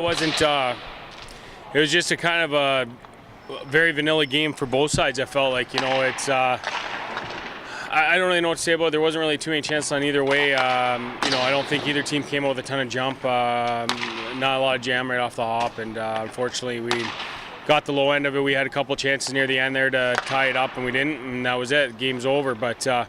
it wasn't. It was just a kind of a very vanilla game for both sides. I felt like, it's. I don't really know what to say about it. There wasn't really too many chances on either way. I don't think either team came out with a ton of jump. Not a lot of jam right off the hop, and unfortunately we got the low end of it. We had a couple chances near the end there to tie it up, and we didn't, and that was it. Game's over. But that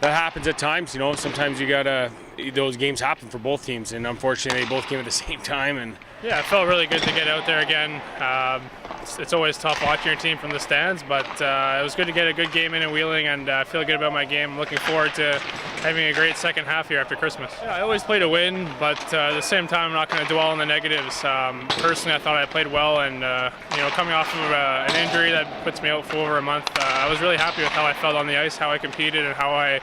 happens at times. Sometimes you gotta. Those games happen for both teams, and unfortunately they both came at the same time. And yeah, it felt really good to get out there again. It's always tough watching your team from the stands, but it was good to get a good game in Wheeling, and I feel good about my game. I'm looking forward to having a great second half here after Christmas. Yeah, I always play to win, but at the same time, I'm not going to dwell on the negatives. Personally, I thought I played well, and coming off of an injury that puts me out for over a month, I was really happy with how I felt on the ice, how I competed, and how I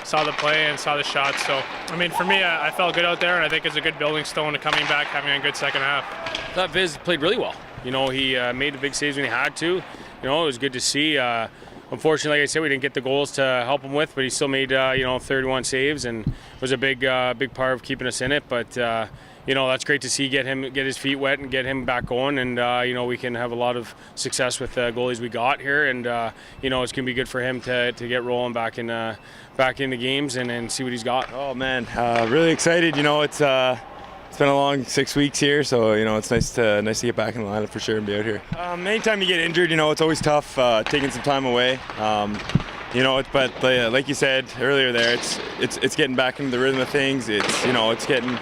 saw the play and saw the shots. So, for me, I felt good out there, and I think it's a good building stone to coming back, having a good second half. I thought Viz played really well. He made the big saves when he had to. It was good to see. Unfortunately, like I said, we didn't get the goals to help him with, but he still made 31 saves, and was a big part of keeping us in it. But that's great to see. Get his feet wet and get him back going, and we can have a lot of success with the goalies we got here, and it's gonna be good for him to get rolling back in the games and see what he's got. Oh man, really excited. It's been a long 6 weeks here, so it's nice to get back in the lineup for sure and be out here. Anytime you get injured, it's always tough taking some time away. But like you said earlier there, it's getting back into the rhythm of things. It's getting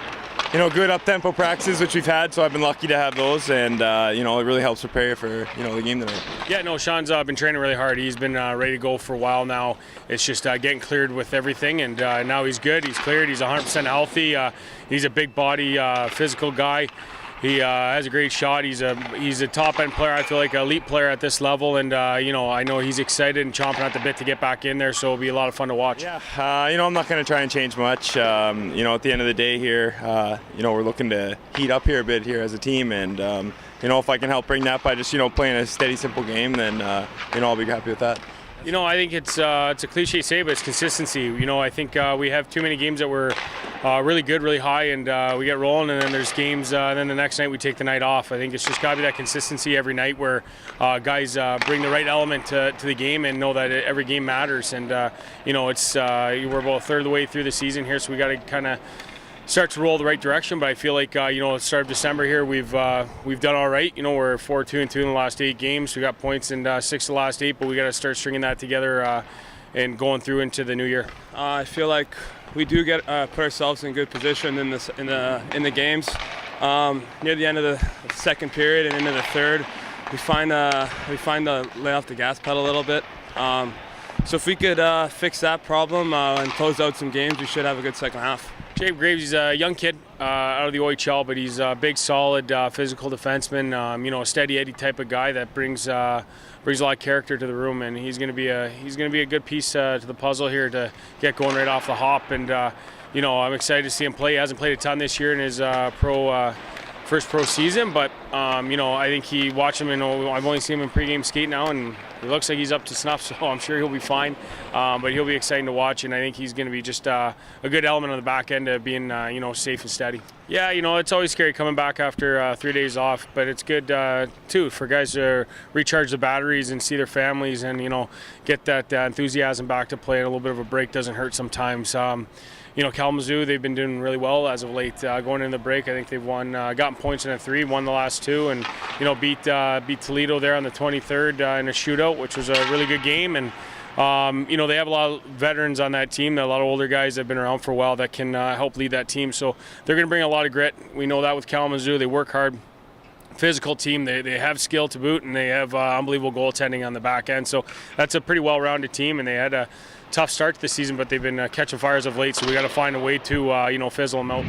good up-tempo practices, which we've had, so I've been lucky to have those, and it really helps prepare you for the game tonight. Yeah, no, Shawn's been training really hard. He's been ready to go for a while now. It's just getting cleared with everything, and now he's good. He's cleared. He's 100% healthy. He's a big body, physical guy. He has a great shot. He's a top-end player. I feel like an elite player at this level, and I know he's excited and chomping at the bit to get back in there. So it'll be a lot of fun to watch. Yeah, I'm not going to try and change much. At the end of the day here, we're looking to heat up here a bit here as a team, and if I can help bring that by just playing a steady, simple game, then I'll be happy with that. I think it's a cliche say, but it's consistency. I think we have too many games that were really good, really high, and we get rolling, and then there's games, and then the next night we take the night off. I think it's just got to be that consistency every night where guys bring the right element to the game and know that every game matters. And, we're about a third of the way through the season here, so we got to kind of start to roll the right direction. But I feel like at the start of December here we've done all right. We're 4-2-2 in the last 8 games. We got points in 6 of the last 8, but we got to start stringing that together and going through into the new year. I feel like we do get put ourselves in good position in the games. Near the end of the second period and into the third, we find the lay off the gas pedal a little bit. So if we could fix that problem and close out some games, we should have a good second half. Jake Graves, he's a young kid out of the OHL, but he's a big, solid, physical defenseman. A steady Eddie type of guy that brings a lot of character to the room, and he's going to be a good piece to the puzzle here to get going right off the hop. And I'm excited to see him play. He hasn't played a ton this year in his first pro season, but I think he watch him, and I've only seen him in pregame skate now, and he looks like he's up to snuff, so I'm sure he'll be fine. But he'll be exciting to watch, and I think he's going to be just a good element on the back end of being safe and steady. Yeah, it's always scary coming back after 3 days off, but it's good too for guys to recharge the batteries and see their families and get that enthusiasm back to play. And a little bit of a break doesn't hurt sometimes. Kalamazoo, they've been doing really well as of late. Going into the break, I think they've gotten points in a 3, won the last 2, and beat Toledo there on the 23rd in a shootout, which was a really good game. And they have a lot of veterans on that team, a lot of older guys that have been around for a while that can help lead that team. So they're going to bring a lot of grit. We know that with Kalamazoo, they work hard. Physical team, they have skill to boot, and they have unbelievable goaltending on the back end. So that's a pretty well-rounded team, and they had a tough start to the season, but they've been catching fires of late, so we got to find a way to fizzle them out.